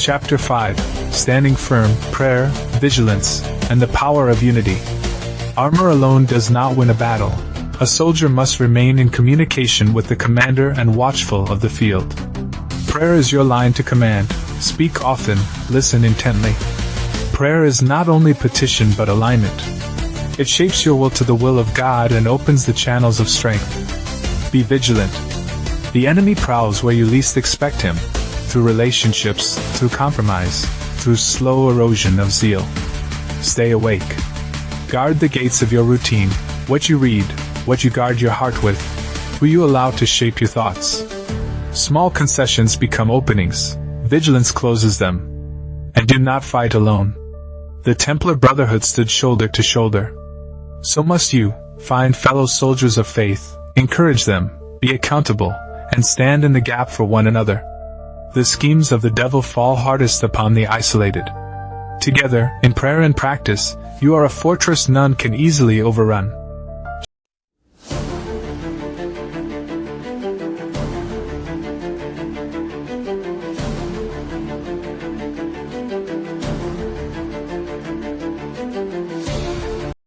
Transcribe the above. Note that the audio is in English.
Chapter 5. Standing Firm, Prayer, Vigilance, and the Power of Unity. Armor alone does not win a battle. A soldier must remain in communication with the commander and watchful of the field. Prayer is your line to command. Speak often, listen intently. Prayer is not only petition but alignment. It shapes your will to the will of God and opens the channels of strength. Be vigilant. The enemy prowls where you least expect him, through relationships, through compromise, through slow erosion of zeal. Stay awake. Guard the gates of your routine, what you read, what you guard your heart with, who you allow to shape your thoughts. Small concessions become openings, vigilance closes them. And do not fight alone. The Templar brotherhood stood shoulder to shoulder. So must you. Find fellow soldiers of faith, encourage them, be accountable, and stand in the gap for one another. The schemes of the devil fall hardest upon the isolated. Together, in prayer and practice, you are a fortress none can easily overrun.